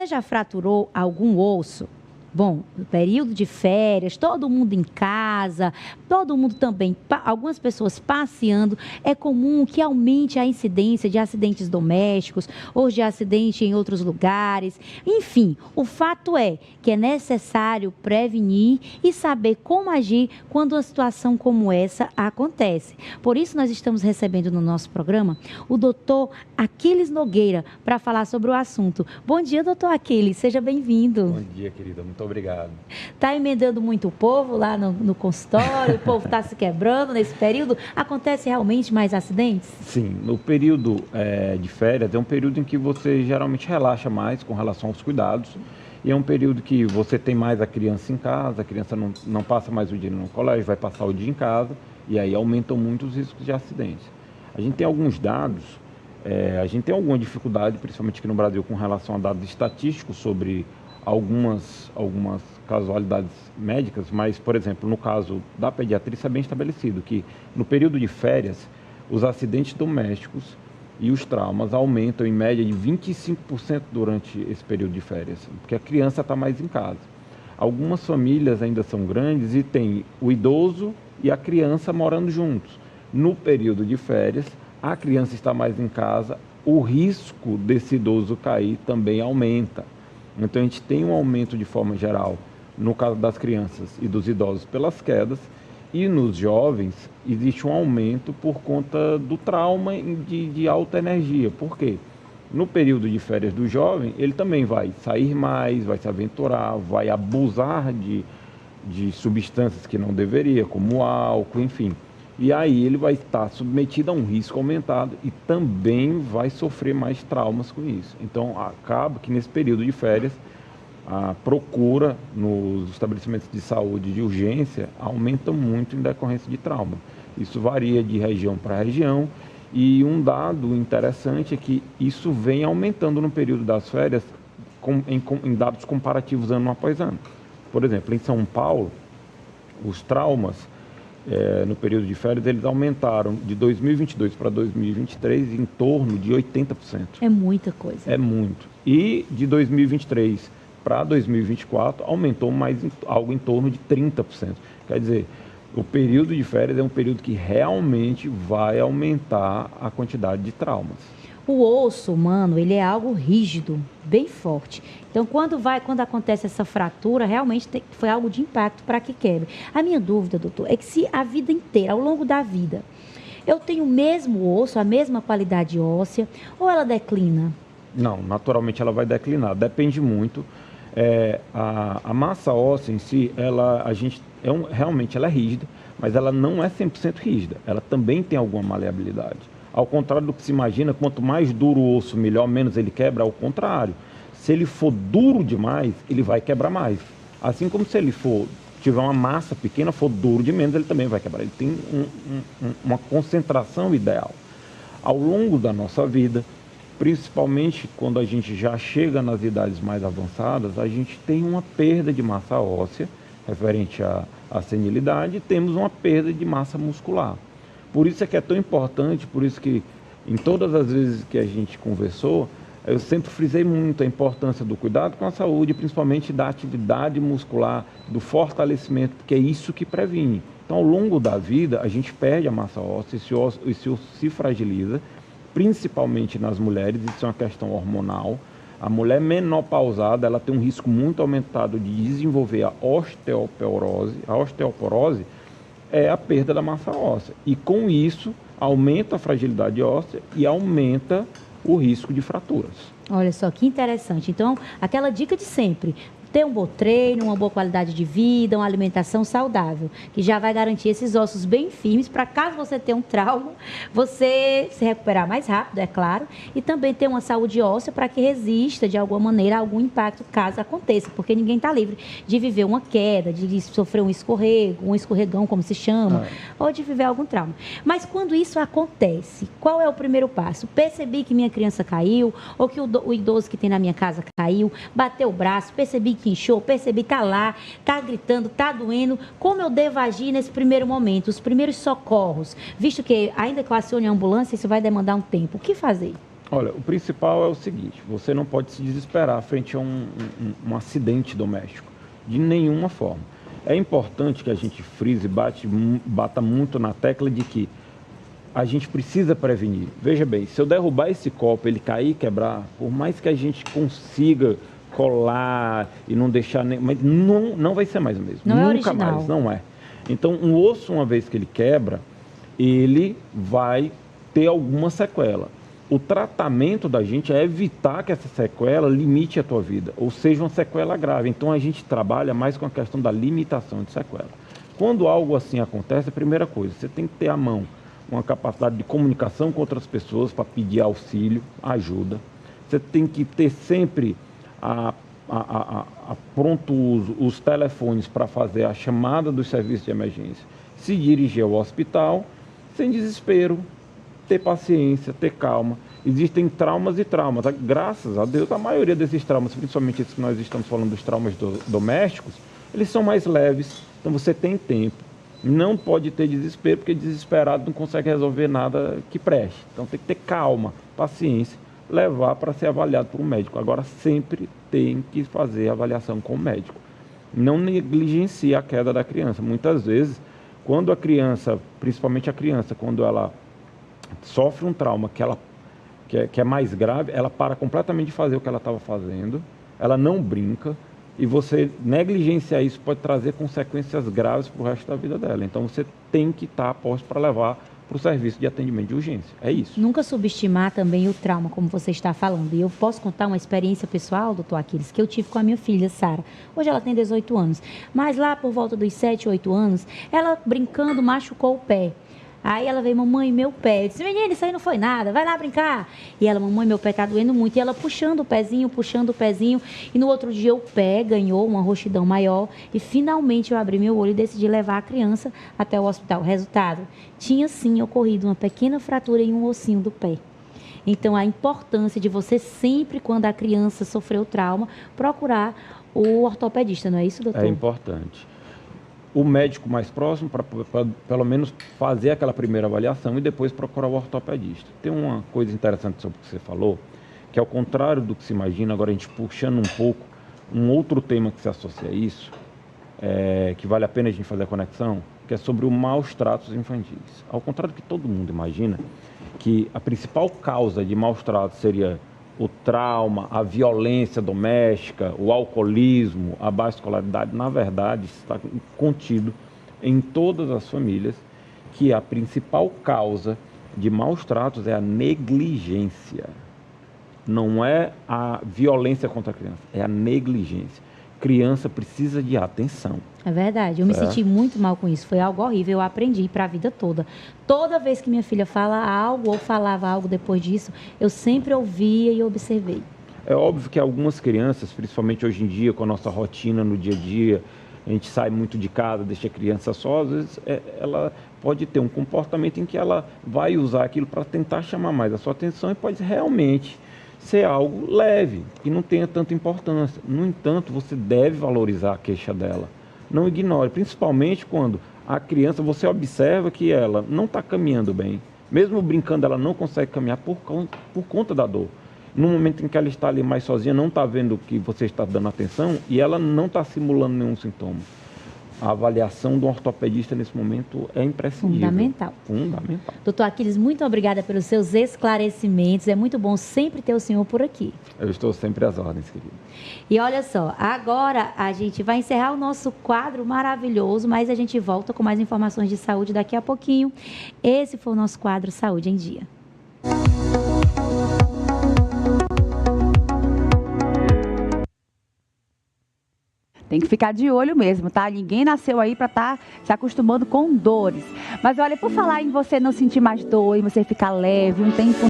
Você já fraturou algum osso? Bom, no período de férias, todo mundo em casa, todo mundo também, algumas pessoas passeando, é comum que aumente a incidência de acidentes domésticos ou de acidente em outros lugares. Enfim, o fato é que é necessário prevenir e saber como agir quando uma situação como essa acontece. Por isso, nós estamos recebendo no nosso programa o doutor Aquiles Nogueira para falar sobre o assunto. Bom dia, doutor Aquiles, seja bem-vindo. Bom dia, querida, muito obrigado. Está emendando muito o povo lá no consultório, o povo está se quebrando nesse período. Acontece realmente mais acidentes? Sim, no período de férias é um período em que você geralmente relaxa mais com relação aos cuidados. E é um período que você tem mais a criança em casa, a criança não passa mais o dia no colégio, vai passar o dia em casa, e aí aumentam muito os riscos de acidentes. A gente tem alguns dados, a gente tem alguma dificuldade, principalmente aqui no Brasil, com relação a dados estatísticos sobre algumas casualidades médicas, mas, por exemplo, no caso da pediatria, isso é bem estabelecido, que no período de férias, os acidentes domésticos e os traumas aumentam em média de 25% durante esse período de férias, porque a criança está mais em casa. Algumas famílias ainda são grandes e tem o idoso e a criança morando juntos. No período de férias, a criança está mais em casa, o risco desse idoso cair também aumenta. Então, a gente tem um aumento de forma geral, no caso das crianças e dos idosos, pelas quedas, e nos jovens existe um aumento por conta do trauma de alta energia. Por quê? No período de férias do jovem, ele também vai sair mais, vai se aventurar, vai abusar de substâncias que não deveria, como álcool, enfim. E aí ele vai estar submetido a um risco aumentado e também vai sofrer mais traumas com isso. Então, acaba que nesse período de férias, a procura nos estabelecimentos de saúde de urgência aumenta muito em decorrência de trauma. Isso varia de região para região e um dado interessante é que isso vem aumentando no período das férias em dados comparativos ano após ano. Por exemplo, em São Paulo, os traumas no período de férias, eles aumentaram de 2022 para 2023 em torno de 80%. É muita coisa. É muito. E de 2023 para 2024, aumentou algo em torno de 30%. Quer dizer, o período de férias é um período que realmente vai aumentar a quantidade de traumas. O osso humano, ele é algo rígido, bem forte. Então, quando acontece essa fratura, realmente foi algo de impacto para que quebre. A minha dúvida, doutor, é que se a vida inteira, ao longo da vida, eu tenho o mesmo osso, a mesma qualidade óssea, ou ela declina? Não, naturalmente ela vai declinar. Depende muito. A massa óssea em si, realmente ela é rígida, mas ela não é 100% rígida. Ela também tem alguma maleabilidade. Ao contrário do que se imagina, quanto mais duro o osso, melhor, menos ele quebra. Ao contrário, se ele for duro demais, ele vai quebrar mais. Assim como se ele tiver uma massa pequena, for duro de menos, ele também vai quebrar. Ele tem uma concentração ideal. Ao longo da nossa vida, principalmente quando a gente já chega nas idades mais avançadas, a gente tem uma perda de massa óssea, referente à senilidade, e temos uma perda de massa muscular. Por isso é que é tão importante, por isso que em todas as vezes que a gente conversou, eu sempre frisei muito a importância do cuidado com a saúde, principalmente da atividade muscular, do fortalecimento, porque é isso que previne. Então, ao longo da vida, a gente perde a massa óssea, esse osso se fragiliza, principalmente nas mulheres, isso é uma questão hormonal. A mulher menopausada, ela tem um risco muito aumentado de desenvolver a osteoporose. A osteoporose é a perda da massa óssea. E com isso, aumenta a fragilidade óssea e aumenta o risco de fraturas. Olha só que interessante. Então, aquela dica de sempre: ter um bom treino, uma boa qualidade de vida, uma alimentação saudável, que já vai garantir esses ossos bem firmes para, caso você tenha um trauma, você se recuperar mais rápido, é claro, e também ter uma saúde óssea para que resista, de alguma maneira, a algum impacto caso aconteça, porque ninguém está livre de viver uma queda, de sofrer um escorregão, como se chama, ou de viver algum trauma. Mas quando isso acontece, qual é o primeiro passo? Percebi que minha criança caiu, ou que o idoso que tem na minha casa caiu, bateu o braço, percebi que inchou, percebi, tá lá, tá gritando, tá doendo. Como eu devo agir nesse primeiro momento? Os primeiros socorros, visto que ainda que eu acione a ambulância, isso vai demandar um tempo. O que fazer? Olha, o principal é o seguinte, você não pode se desesperar frente a um acidente doméstico, de nenhuma forma. É importante que a gente frise e bata muito na tecla de que a gente precisa prevenir. Veja bem, se eu derrubar esse copo, ele cair e quebrar, por mais que a gente consiga colar e não deixar nem... Mas não vai ser mais o mesmo. Não é Nunca original. mais, não é. Então, um osso, uma vez que ele quebra, ele vai ter alguma sequela. O tratamento da gente é evitar que essa sequela limite a tua vida, ou seja, uma sequela grave. Então, a gente trabalha mais com a questão da limitação de sequela. Quando algo assim acontece, a primeira coisa, você tem que ter à mão uma capacidade de comunicação com outras pessoas para pedir auxílio, ajuda. Você tem que ter sempre pronto os telefones para fazer a chamada dos serviços de emergência, se dirigir ao hospital, sem desespero, ter paciência, ter calma. Existem traumas e traumas. Graças a Deus, a maioria desses traumas, principalmente esses que nós estamos falando dos traumas domésticos, eles são mais leves, então você tem tempo. Não pode ter desespero, porque desesperado não consegue resolver nada que preste. Então tem que ter calma, paciência, levar para ser avaliado por um médico. Agora sempre tem que fazer a avaliação com o médico. Não negligencie a queda da criança. Muitas vezes, quando a criança, principalmente a criança, quando ela sofre um trauma que é mais grave, ela para completamente de fazer o que ela estava fazendo, ela não brinca, e você negligenciar isso pode trazer consequências graves para o resto da vida dela. Então você tem que estar a posto para levar para o serviço de atendimento de urgência. É isso. Nunca subestimar também o trauma, como você está falando. E eu posso contar uma experiência pessoal, doutor Aquiles, que eu tive com a minha filha, Sara. Hoje ela tem 18 anos. Mas lá por volta dos 7, 8 anos, ela brincando machucou o pé. Aí ela veio, mamãe, meu pé. Eu disse, menina, isso aí não foi nada, vai lá brincar. E ela, mamãe, meu pé tá doendo muito. E ela puxando o pezinho. E no outro dia o pé ganhou uma roxidão maior. E finalmente eu abri meu olho e decidi levar a criança até o hospital. Resultado, tinha sim ocorrido uma pequena fratura em um ossinho do pé. Então, a importância de você sempre, quando a criança sofreu trauma, procurar o ortopedista, não é isso, doutor? É importante. O médico mais próximo para pelo menos fazer aquela primeira avaliação e depois procurar o ortopedista. Tem uma coisa interessante sobre o que você falou, que ao contrário do que se imagina, agora a gente puxando um pouco, um outro tema que se associa a isso, que vale a pena a gente fazer a conexão, que é sobre os maus tratos infantis. Ao contrário do que todo mundo imagina, que a principal causa de maus tratos seria o trauma, a violência doméstica, o alcoolismo, a baixa escolaridade, na verdade, está contido em todas as famílias que a principal causa de maus tratos é a negligência. Não é a violência contra a criança, é a negligência. Criança precisa de atenção. É verdade, eu me senti muito mal com isso, foi algo horrível, eu aprendi para a vida toda. Toda vez que minha filha fala algo ou falava algo depois disso, eu sempre ouvia e observei. É óbvio que algumas crianças, principalmente hoje em dia, com a nossa rotina no dia a dia, a gente sai muito de casa, deixa a criança só, às vezes ela pode ter um comportamento em que ela vai usar aquilo para tentar chamar mais a sua atenção e pode realmente ser algo leve, que não tenha tanta importância. No entanto, você deve valorizar a queixa dela. Não ignore, principalmente quando a criança, você observa que ela não está caminhando bem. Mesmo brincando, ela não consegue caminhar por conta da dor. No momento em que ela está ali mais sozinha, não está vendo que você está dando atenção e ela não está simulando nenhum sintoma. A avaliação do ortopedista nesse momento é imprescindível. Fundamental. Doutor Aquiles, muito obrigada pelos seus esclarecimentos. É muito bom sempre ter o senhor por aqui. Eu estou sempre às ordens, querido. E olha só, agora a gente vai encerrar o nosso quadro maravilhoso, mas a gente volta com mais informações de saúde daqui a pouquinho. Esse foi o nosso quadro Saúde em Dia. Tem que ficar de olho mesmo, tá? Ninguém nasceu aí para estar se acostumando com dores. Mas olha, por falar em você não sentir mais dor, em você ficar leve, um tempo